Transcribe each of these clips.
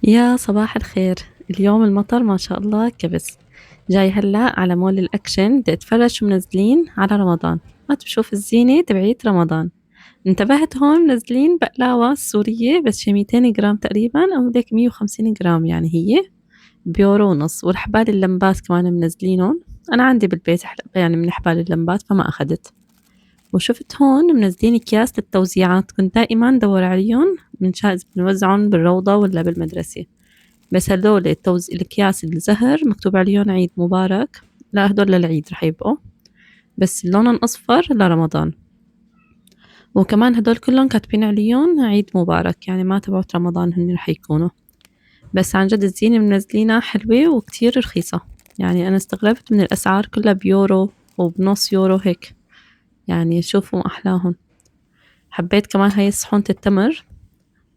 يا صباح الخير. اليوم المطر ما شاء الله كبس. جاي هلأ على مول الأكشن بدي أتفرج شو منزلين على رمضان. ما بشوف الزينة تبعيت رمضان. انتبهت هون منزلين بقلاوة سورية بس شي 200 جرام تقريبا أو هيك 150 جرام يعني هي بيورو ونص، والحبال اللمبات كمان منزلينهم. أنا عندي بالبيت يعني من حبال اللمبات فما أخدت. وشفت هون منزلين أكياس للتوزيعات، كنت دائما دور عليهم من شايز بنوزعهم بالروضة ولا بالمدرسة. بس هدول الأكياس الزهر مكتوب عليهم عيد مبارك، لا هدول للعيد رح يبقوا، بس لونهم أصفر لرمضان. وكمان هدول كلهم كاتبين عليهم عيد مبارك، يعني ما تبعت رمضان هن رح يكونوا. بس عن جد الزينة منزلينها حلوة وكتير رخيصة. يعني أنا استغربت من الأسعار كلها بيورو وبنص يورو هيك. يعني شوفوا أحلاهم. حبيت كمان هاي صحونة التمر،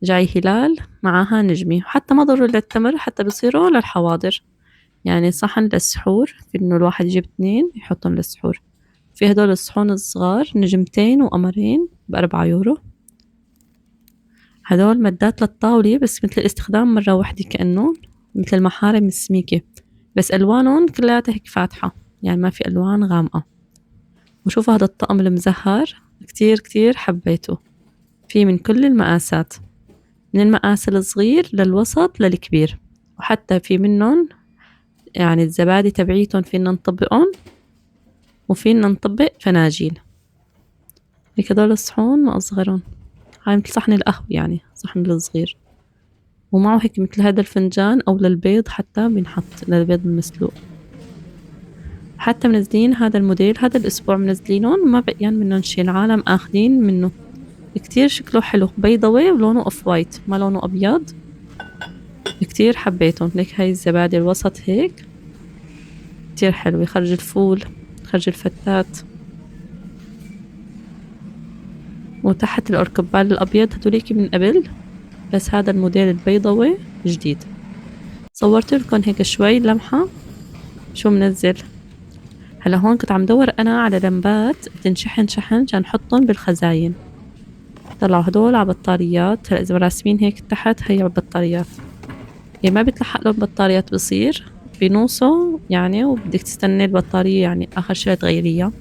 جاي هلال معاها نجمة، وحتى ما ضروري للتمر حتى بصيروا للحواضر. يعني صحن للسحور في إنه الواحد يجيب 2 يحطهم للسحور. في هدول الصحون الصغار نجمتين وقمرين ب4 يورو. هدول مدات للطاولة بس مثل الاستخدام مرة واحدة، كأنه مثل المحارم السميكة، بس ألوانهم كلها هيك فاتحة، يعني ما في ألوان غامقة. وشوفوا هذا الطقم المزهر، كتير كتير حبيته. في من كل المقاسات، من المقاس الصغير للوسط للكبير، وحتى في منهم يعني الزبادي تبعيتهم فينا نطبقهم، وفينا نطبق فناجيل. هيك هدول الصحون ما أصغرهم. هاي مثل صحن القهوة، يعني صحن الصغير، ومعه هيك مثل هذا الفنجان أو للبيض، حتى بنحط للبيض المسلوق. حتى منزلين هذا الموديل هذا الأسبوع، منزلينهم ما بقيان منهم شي، العالم آخذين منه. كتير شكله حلو، بيضوي ولونه أوف وايت ما لونه أبيض. كتير حبيتهم. ليك هاي الزبادي الوسط هيك كتير حلوة، خرج الفول، خرج الفتات. وتحت الأركبال الأبيض هدوليك من قبل، بس هذا الموديل البيضوي جديد. صورت لكم هيك شوي لمحة شو منزل. هلا هون كنت عم دور أنا على لمبات بتنشحن شحن عشان نحطهم بالخزاين. طلعوا هدول على بطاريات. هلا إذا راسمين هيك تحت هي على بطاريات، يعني ما بتلحق لهم بطاريات، بصير بنوصوا يعني، وبدك تستني البطارية يعني آخر شي تغيريها.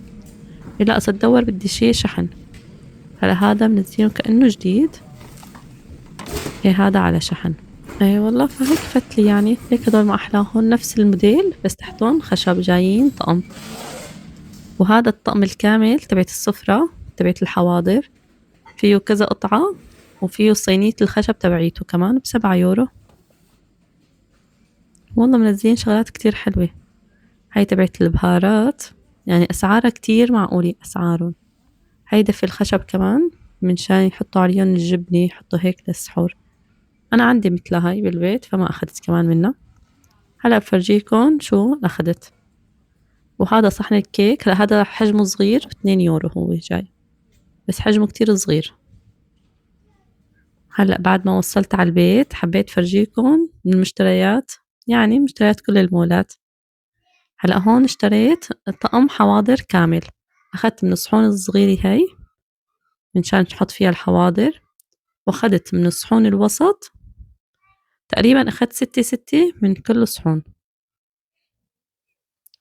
لا أصل تدور بدي شي شحن. هلا هذا منزلينه كأنه جديد. إيه هذا على شحن. اي والله فهيك فتلي، يعني هيك هدول ما احلاهم، نفس الموديل بس تحتهم خشب جايين طقم. وهذا الطقم الكامل تبعت السفرة تبعت الحواضر، فيه كذا قطعة، وفيه صينية الخشب تبعيته كمان ب7 يورو. والله منزلين شغلات كتير حلوة. هاي تبعت البهارات، يعني أسعارها كتير معقولة أسعارهم. هيدا في الخشب كمان من شان يحطوا عليهم الجبنة، يحطوا هيك للسحور. أنا عندي مثل هاي بالبيت فما أخذت كمان منها. هلا بفرجيكم شو أخذت. وهذا صحن الكيك، هلا هذا حجمه صغير ب2 يورو هو جاي، بس حجمه كتير صغير. هلا بعد ما وصلت على البيت حبيت فرجيكم من المشتريات، يعني مشتريات كل المولات. هلا هون اشتريت طقم حواضر كامل. أخذت من الصحون الصغيرة هاي من شان تحط فيها الحواضر، وأخذت من الصحون الوسط تقريبا أخذت 6 من كل صحون،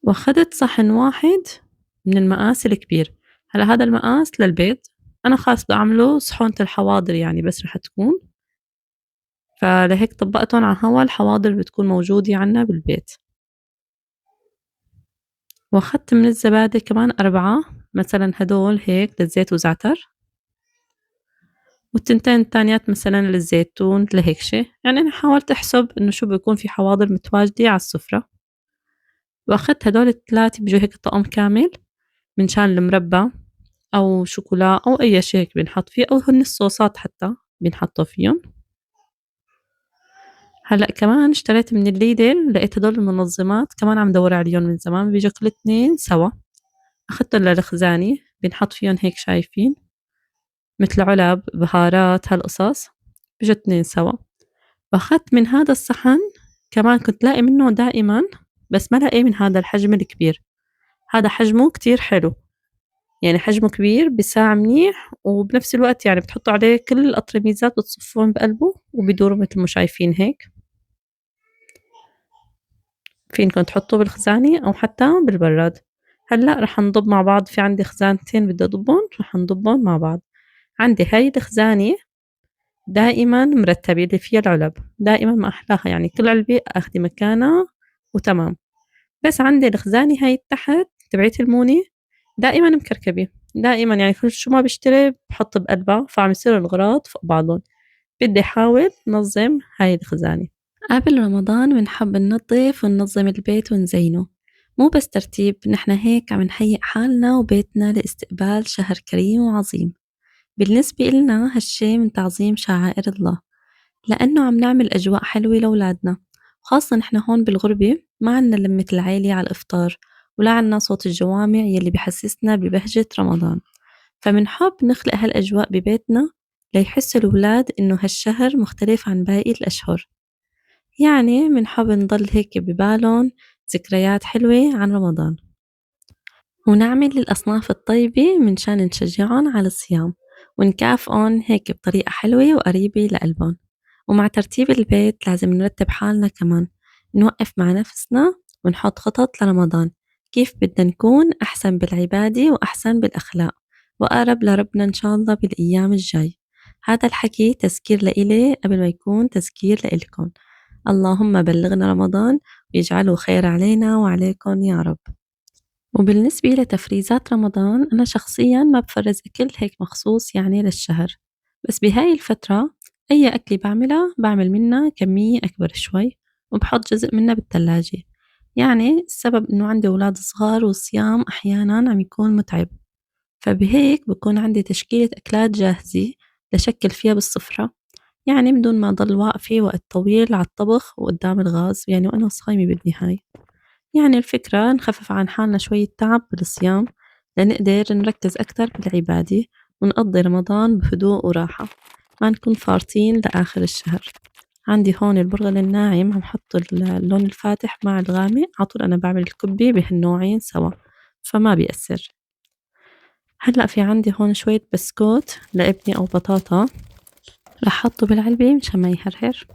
وأخذت صحن واحد من المقاس الكبير. هلا هذا المقاس للبيض، أنا خاص بعمله صحونة الحواضر يعني بس رح تكون، فلهيك طبقتهم على هوا. الحواضر بتكون موجودة عنا بالبيت. وأخدت من الزبادي كمان 4، مثلا هدول هيك للزيت وزعتر، والتنتين التانيات مثلا للزيتون لهيك شي. يعني أنا حاولت أحسب إنه شو بيكون في حواضر متواجدة على السفرة. وأخدت هدول الثلاثة بيجوا هيك طقم كامل، من شان المربى أو شوكولا أو أي شي هيك بنحط فيه، أو هن الصوصات حتى بنحطه فيهم. هلأ كمان اشتريت من الليدل، لقيت هدول المنظمات كمان عم دور عليهم من زمان، بيجوا كل 2 سوا. أخدتهم للخزانة بنحط فيهم هيك شايفين مثل علب بهارات هالقصص، بيجوا 2 سوا. وأخدت من هذا الصحن كمان، كنت لاقي منه دائما بس ما لاقي من هذا الحجم الكبير. هذا حجمه كتير حلو، يعني حجمه كبير بساع منيح، وبنفس الوقت يعني بتحطوا عليه كل الأطرميزات بتصفون بقلبه وبيدوروا مثل ما شايفين هيك. فينكم تحطوه بالخزانة أو حتى بالبراد. هلأ رح نضب مع بعض، في عندي خزانتين بدي أضبهم رح نضبهم مع بعض. عندي هاي الخزانة دائما مرتبة اللي فيها العلب، دائما ما أحلاها، يعني كل علبة أخدي مكانها وتمام. بس عندي الخزانة هاي تحت تبعت المونة دائما مكركبة، دائما يعني كل شو ما بشتري بحط بقلبها، فعم يصير الغراض فوق بعضهم. بدي أحاول نظم هاي الخزانة. قبل رمضان بنحب ننظف وننظم البيت ونزينه، مو بس ترتيب، نحن هيك عم نهيئ حالنا وبيتنا لاستقبال شهر كريم وعظيم. بالنسبة إلنا هالشي من تعظيم شعائر الله، لأنه عم نعمل أجواء حلوة لأولادنا، خاصة نحن هون بالغربة ما عنا لمة العيلة على الإفطار، ولا عنا صوت الجوامع يلي بحسسنا ببهجة رمضان. فمنحب نخلق هالأجواء ببيتنا ليحس الأولاد إنه هالشهر مختلف عن باقي الأشهر، يعني منحب نضل هيك ببالهم ذكريات حلوة عن رمضان، ونعمل الأصناف الطيبة منشان نشجعهم على الصيام ونكافئهم هيك بطريقة حلوة وقريبة لقلبهم. ومع ترتيب البيت لازم نرتب حالنا كمان، نوقف مع نفسنا ونحط خطط لرمضان، كيف بدنا نكون أحسن بالعبادة وأحسن بالأخلاق وأقرب لربنا إن شاء الله بالأيام الجاي. هذا الحكي تذكير لإلي قبل ما يكون تذكير لإلكم. اللهم بلغنا رمضان ويجعله خير علينا وعليكم يا رب. وبالنسبة لتفريزات رمضان أنا شخصيا ما بفرز أكل هيك مخصوص يعني للشهر، بس بهاي الفترة أي أكلة بعملها بعمل منها كمية أكبر شوي وبحط جزء منها بالتلاجة. يعني السبب إنه عندي أولاد صغار والصيام أحيانا عم يكون متعب، فبهيك بكون عندي تشكيلة أكلات جاهزة لشكل فيها بالسفرة، يعني بدون ما أضل واقفة وقت طويل على الطبخ وقدام الغاز يعني وأنا صايمة بالنهاية. يعني الفكرة نخفف عن حالنا شوية تعب بالصيام لنقدر نركز أكتر بالعبادة ونقضي رمضان بهدوء وراحة، ما نكون فارطين لآخر الشهر. عندي هون البرغل الناعم عم حط اللون الفاتح مع الغامق عطول، أنا بعمل الكبة بهالنوعين سوا فما بيأثر. هلأ في عندي هون شوية بسكوت لابني أو بطاطا، رح حطه بالعلبة مشان ما يهرهر.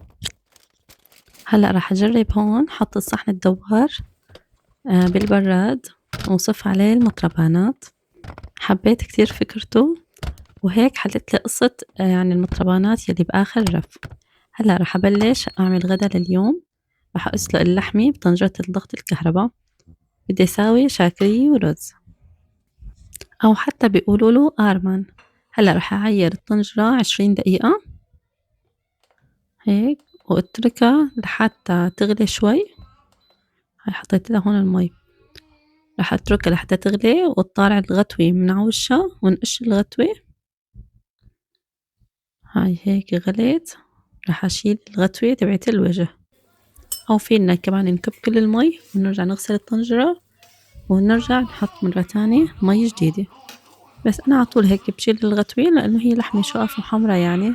هلأ رح أجرب هون حط الصحن الدوار بالبراد وصف عليه المطربانات، حبيت كتير فكرته وهيك حلت لي قصة يعني المطربانات يلي بآخر رف. هلأ رح أبلش أعمل غدا لليوم، رح أسلق اللحمة بطنجرة الضغط الكهرباء، بدي أساوي شاكرية ورز أو حتى بيقولوا له آرمان. هلأ رح أعير الطنجرة 20 دقيقة هيك واتركها لحتى تغلي شوي. هاي حطيت لها هون المي، رح اتركها لحتى تغلي وتطالع الغتوة من عوشها ونقش الغتوة. هاي هيك غليت، رح اشيل الغتوة تبعت الوجه، او فينا كمان نكب كل المي ونرجع نغسل الطنجرة ونرجع نحط مرة تانية مي جديدة. بس انا عطول هيك بشيل الغتوة لانه هي لحمة شقف وحمرة، يعني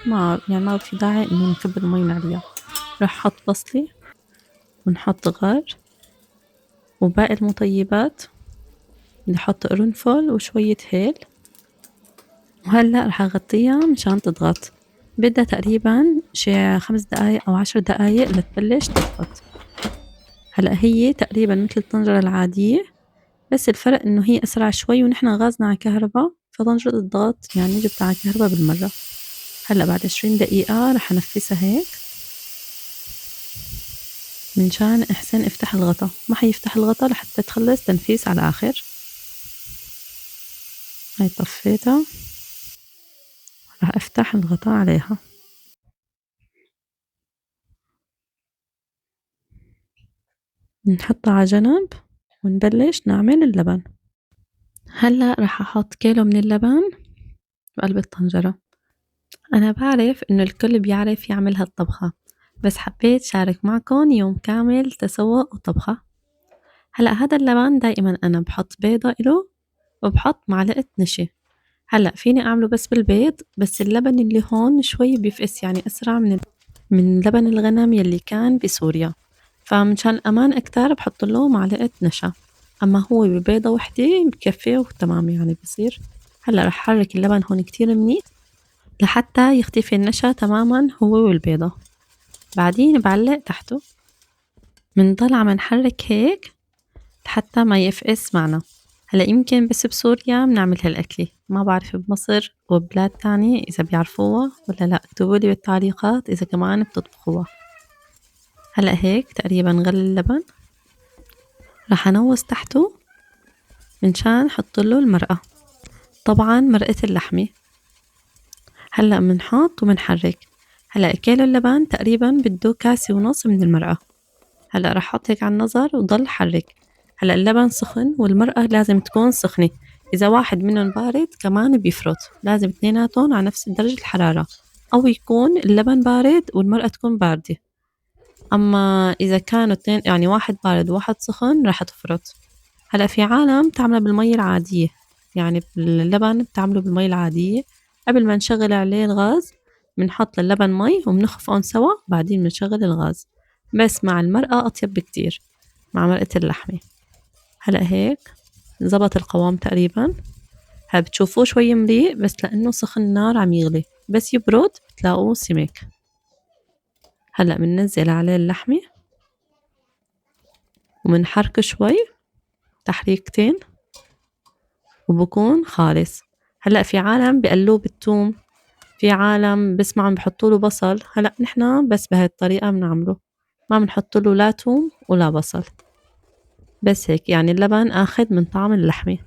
ما في داعي انه نكب المي من عليها. رح احط بصلة ونحط غار وباقي المطيبات، بدي احط قرنفل وشوية هيل. وهلأ رح أغطيها مشان تضغط، بدها تقريبا شي 5 دقايق أو 10 دقايق لتبلش تضغط. هلأ هي تقريبا مثل الطنجرة العادية، بس الفرق إنه هي أسرع شوي ونحن غازنا على كهرباء، فطنجرة الضغط يعني جبتها على كهرباء بالمرة. هلأ بعد 20 دقيقة رح أنفسها هيك منشان أحسن افتح الغطا، ما حيفتح الغطا لحتى تخلص تنفيس على الآخر. هاي طفيتها، رح أفتح الغطا عليها. نحطها على جنب ونبلش نعمل اللبن. هلأ رح أحط كيلو من اللبن بقلب الطنجرة. أنا بعرف إنه الكل بيعرف يعمل هالطبخة، بس حبيت شارك معكم يوم كامل تسوق وطبخة. هلأ هذا اللبن دائما أنا بحط بيضة إله وبحط معلقة نشا. هلأ فيني أعمله بس بالبيض، بس اللبن اللي هون شوي بيفقس يعني أسرع من لبن الغنم يلي كان بسوريا، فمنشان أمان أكتر بحط له معلقة نشا، أما هو ببيضة وحدة بكفي وتمام يعني بصير. هلأ رح حرك اللبن هون كتير منيح لحتى يختفي النشا تماما هو والبيضة، بعدين بعلق تحته. منضل عم نحرك هيك لحتى ما يفقس معنا. هلا يمكن بس بسوريا بنعمل هالأكلة، ما بعرف بمصر وبلاد تانية إذا بيعرفوها ولا لا، اكتبولي بالتعليقات إذا كمان بتطبخوها. هلا هيك تقريبا غلي اللبن، رح أنوز تحته منشان حطله المرقة، طبعا مرقة اللحمة. هلا منحط ومنحرك. هلا كيلو اللبن تقريبا بده كاسة ونص من المرقة. هلا رح احط هيك على النظر وضل حرك. هلا اللبن سخن والمرقة لازم تكون سخنة، إذا واحد منهم بارد كمان بيفرط، لازم اثنيناتهم على نفس درجة الحرارة، أو يكون اللبن بارد والمرقة تكون باردة. أما إذا كانوا اثنين يعني واحد بارد وواحد سخن رح تفرط. هلا في عالم تعمله بالمي العادية، يعني اللبن بتعمله بالمي العادية قبل ما نشغل عليه الغاز، بنحط للبن مي وبنخفقهم سوا بعدين بنشغل الغاز. بس مع المرقة أطيب بكتير، مع مرقة اللحمة. هلأ هيك زبط القوام تقريبا. هلا بتشوفوه شوي مليء بس لأنه سخن النار عم يغلي، بس يبرد بتلاقوه سمك. هلأ بننزل عليه اللحمة ومنحركه شوي تحريكتين وبكون خالص. هلأ في عالم بقلوه بالثوم، في عالم بسمعهم بحطوا له بصل. هلأ نحنا بس بهاي الطريقة بنعمله، ما بنحط له لا ثوم ولا بصل، بس هيك يعني اللبن آخد من طعم اللحمة.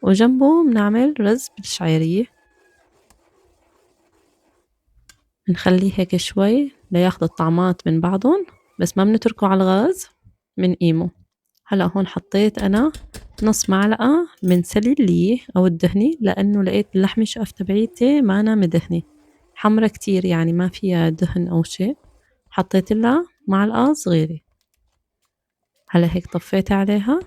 وجنبه بنعمل رز بالشعيرية، بنخليه هيك شوي لياخد الطعمات من بعضهم، بس ما بنتركه على الغاز، بنقيمه. هلأ هون حطيت أنا نص معلقة من سلي اللي أو الدهني، لأنه لقيت اللحمة شقف تبعيتي ما أنا مدهنة حمرة كتير، يعني ما فيها دهن أو شيء، حطيت لها معلقة صغيرة. هلا هيك طفيت عليها،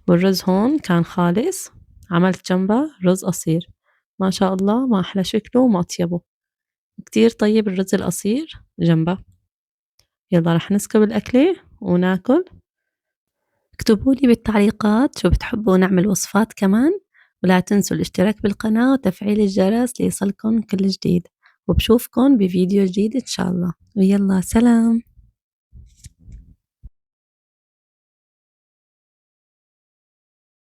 والرز هون كان خالص. عملت جنبه رز قصير، ما شاء الله ما أحلى شكله وما أطيبه، كتير طيب الرز القصير جنبه. يلا رح نسكب الأكلة وناكل. اكتبولي بالتعليقات شو بتحبوا نعمل وصفات كمان، ولا تنسوا الاشتراك بالقناة وتفعيل الجرس ليصلكن كل جديد، وبشوفكن بفيديو جديد إن شاء الله. ويلا سلام.